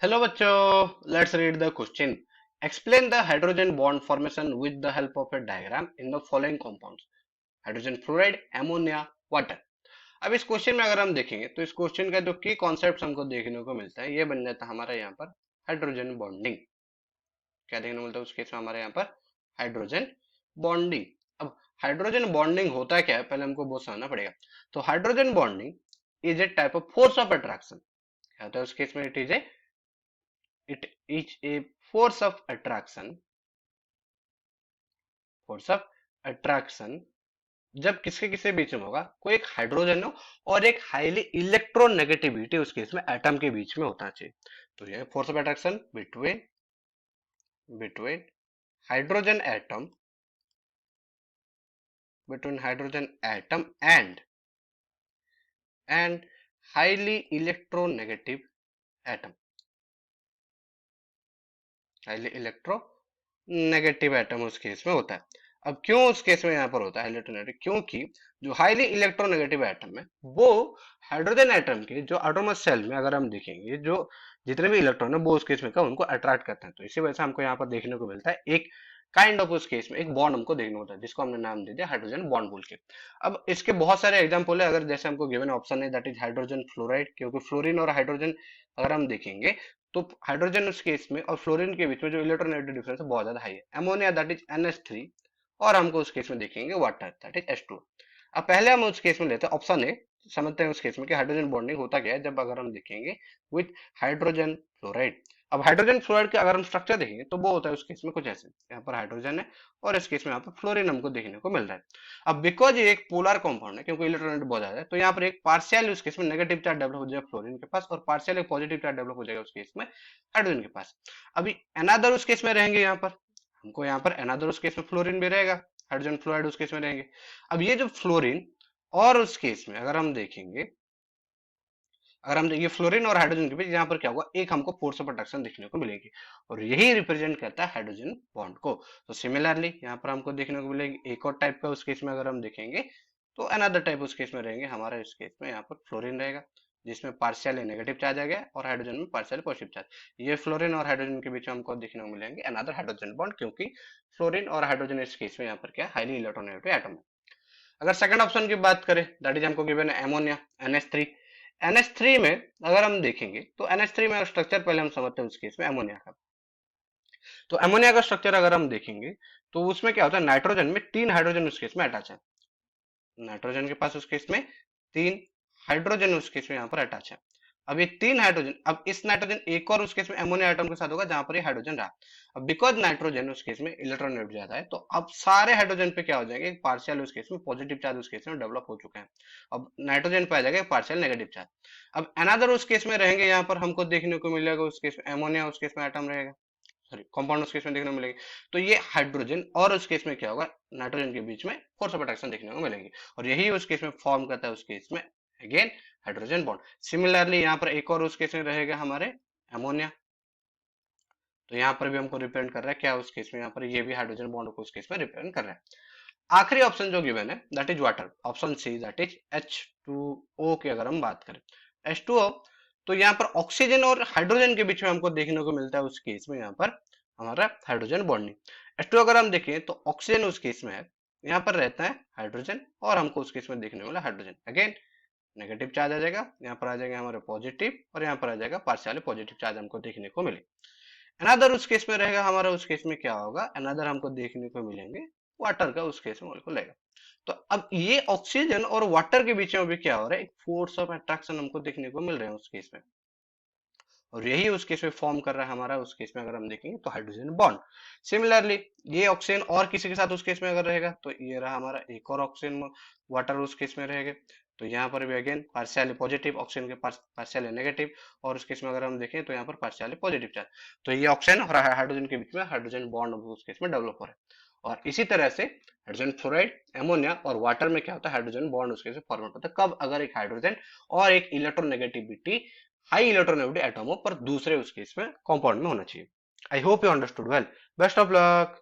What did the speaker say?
Hello बच्चों, let's read the question. Explain the hydrogen bond formation with the help of A diagram in the following compounds: hydrogen fluoride, ammonia, water. अब इस question में अगर हम देखेंगे तो इस क्वेश्चन का जो की कॉन्सेप्ट हमको देखने को मिलता है, ये बन जाता है हमारा यहाँ पर हाइड्रोजन बॉन्डिंग। क्या देखने को मिलता है उस केस में हमारे यहाँ पर? Hydrogen bonding. अब हाइड्रोजन बॉन्डिंग होता क्या है, पहले हमको बहुत समझना पड़ेगा। तो hydrogen bonding is a type of force of attraction. क्या होता है उस केस में? It is a force of attraction, force of attraction. जब किसके किसके बीच में होगा? कोई एक हाइड्रोजन हो और एक हाईली इलेक्ट्रोनेगेटिविटी उस केस में एटम के बीच में होता चाहिए। तो ये force of attraction between between hydrogen atom between hydrogen atom and highly electronegative atom, highly electronegative atom उस केस में होता है। अब क्यों उस केस में यहाँ पर होता है इलेक्ट्रोनेगेटिव? क्योंकि जो हाईली इलेक्ट्रोनेगेटिव एटम है वो हाइड्रोजन एटम के जो एटॉमस शेल में अगर हम देखेंगे, जो जितने भी इलेक्ट्रॉन है वो उस केस में का उनको अट्रैक्ट करते हैं। तो इसी वजह से हमको यहाँ पर देखने को मिलता है एक काइंड ऑफ, उस केस में एक बॉन्ड हमको देखने को मिलता है जिसको हमने नाम दे दिया हाइड्रोजन बॉन्ड बोल के। अब इसके बहुत सारे एग्जाम्पल है। अगर जैसे हमको गिवन ऑप्शन है दैट इज हाइड्रोजन फ्लोराइड, क्योंकि फ्लोरीन और हाइड्रोजन अगर हम देखेंगे तो हाइड्रोजन उस केस में और फ्लोरीन के बीच में जो इलेक्ट्रोनेगेटिव डिफरेंस है बहुत ज्यादा हाई है। अमोनिया दैट इज NH3, और हमको उस केस में देखेंगे वाटर दैट इज H2। अब पहले हम उस केस में लेते हैं ऑप्शन ए, समझते हैं उस केस में कि हाइड्रोजन बॉन्डिंग होता क्या है। जब अगर हम देखेंगे विथ हाइड्रोजन फ्लोराइड, अब हाइड्रोजन फ्लोराइड का अगर हम स्ट्रक्चर देखेंगे तो वो होता है उस केस में कुछ ऐसे, यहाँ पर हाइड्रोजन है और इस केस में यहाँ पर फ्लोरीन हमको देखने को मिल रहा है। अब बिकॉज ये एक पोलर कंपाउंड है, क्योंकि इलेक्ट्रॉन बहुत ज्यादा है, तो यहाँ पर एक पार्शियल उस केस में नेगेटिव चार्ज डेवलप हो जाएगा फ्लोरीन के पास, और पार्शियल एक पॉजिटिव चार्ज डेवलप हो जाएगा उस केस में हाइड्रोजन के पास। अभी अनदर उस केस में रहेंगे, यहाँ पर हमको यहाँ पर अनदर उस केस में फ्लोरीन भी रहेगा, हाइड्रोजन फ्लोराइड उस केस में रहेंगे। अब ये जो फ्लोरीन और उस केस में अगर हम देखेंगे, अगर हम देखिए फ्लोरीन और हाइड्रोजन के बीच यहाँ पर क्या होगा, एक हमको फोर्स ऑफ अट्रैक्शन देखने को मिलेगी, और यही रिप्रेजेंट करता है हाइड्रोजन बॉन्ड को। तो सिमिलरली यहाँ पर हमको देखने को मिलेगी एक और टाइप का उस केस में अगर हम देखेंगे, तो अनदर टाइप उस केस में रहेंगे हमारा, इस केस में यहाँ पर फ्लोरीन रहेगा जिसमें पार्शियल नेगेटिव चार्ज आ गया, और हाइड्रोजन में पार्शियल पॉजिटिव चार्ज। ये फ्लोरीन और हाइड्रोजन के बीच में हमको देखने को मिलेंगे अनदर हाइड्रोजन बॉन्ड, क्योंकि फ्लोरीन और हाइड्रोजन इस केस में यहाँ पर क्या हाईली इलेक्ट्रोनेगेटिव एटम है। अगर सेकंड ऑप्शन की बात करें दैट इज हमको गिवन है एमोनिया, NH3। NH3 में अगर हम देखेंगे तो NH3 में स्ट्रक्चर पहले हम समझते हैं उस केस में अमोनिया का। तो अमोनिया का स्ट्रक्चर अगर हम देखेंगे तो उसमें क्या होता है, नाइट्रोजन में 3 हाइड्रोजन उस केस में अटैच है। नाइट्रोजन के पास उस केस में 3 हाइड्रोजन उस केस में यहाँ पर अटैच है। अब ये 3 हाइड्रोजन, अब इस नाइट्रोजन एक और उस केस में अमोनिया एटम के साथ होगा जहां पर ये हाइड्रोजन रहा। अब बिकॉज नाइट्रोजन उस केस में इलेक्ट्रॉन ज्यादा है, तो अब सारे हाइड्रोजन पे क्या हो जाएंगे, पार्शियल उस केस में पॉजिटिव चार्ज उस केस में डेवलप हो चुके हैं। अब नाइट्रोजन पे आ जाएगा पार्शियल नेगेटिव चार्ज। अब अनदर उस केस में रहेंगे, यहाँ पर हमको देखने को मिलेगा उस केस में अमोनिया उस केस में एटम रहेगा, सॉरी कंपाउंड उस केस में देखने को मिलेगी। तो ये हाइड्रोजन और उस केस में क्या होगा, नाइट्रोजन के बीच में फोर्स ऑफ अट्रैक्शन देखने को मिलेगी, और यही उस केस में फॉर्म करता है उस केस में अगेन हाइड्रोजन बॉन्ड। सिमिलरली यहाँ पर एक और उस केस में रहेगा हमारे अमोनिया, तो यहाँ पर भी हमको रिप्रेजेंट कर रहा है क्या उस केस में, यहाँ पर ये भी हाइड्रोजन बॉन्ड को उस केस में रिप्रेजेंट कर रहा है। आखिरी ऑप्शन जो गिवन है that is water, option see that is H2O की अगर हम बात करें, H2O, तो यहाँ पर ऑक्सीजन और हाइड्रोजन के बीच में हमको देखने को मिलता है उस केस में यहाँ पर हमारा हाइड्रोजन बॉन्डिंग। H2O अगर हम देखें तो ऑक्सीजन उस केस में है, यहाँ पर रहता है हाइड्रोजन, और हमको उस केस में देखने को मिला हाइड्रोजन अगेन नेगेटिव चार्ज आ जाएगा, यहाँ पर आ जाएगा हमारे पॉजिटिव, और यहाँ पर आ जाएगा पार्शियली पॉजिटिव चार्ज हमको देखने को मिले। अनदर उस केस में रहेगा हमारा, उस केस में क्या होगा, अनदर हमको देखने को मिलेंगे वाटर का उस केस में बिल्कुल लेगा। तो अब ये ऑक्सीजन और वाटर के बीच में भी क्या हो रहा है, एक फोर्स ऑफ अट्रैक्शन हमको देखने को मिल रहे हैं उस केस में, और यही उस केस में फॉर्म कर रहा है हमारा उस केस में अगर हम देखेंगे तो हाइड्रोजन बॉन्ड। सिमिलरली ये ऑक्सीजन और किसी के साथ उस केस में अगर रहेगा तो ये रहा हमारा एक और ऑक्सीजन वाटर उस केस में रहेगा, तो यहाँ पर भी अगेन पार्शियली पॉजिटिव ऑक्सीजन के पास पार्शियली नेगेटिव, और उस केस में अगर हम देखें तो यहाँ पर पार्शियली पॉजिटिव चार्ज। तो ये ऑक्सीजन और हाइड्रोजन के बीच में हाइड्रोजन बॉन्ड उस केस में डेवलप हो रहा है। और इसी तरह से हाइड्रोजन फ्लोराइड, एमोनिया और वाटर में क्या होता है, हाइड्रोजन बॉन्ड उसके से फॉर्मेट होता है कब, अगर एक हाइड्रोजन और एक इलेक्ट्रोनेगेटिविटी हाई इलेक्ट्रोनेगेटिविटी एटमों पर दूसरे उस केस में कंपाउंड में होना चाहिए। I hope you understood well. Best of luck.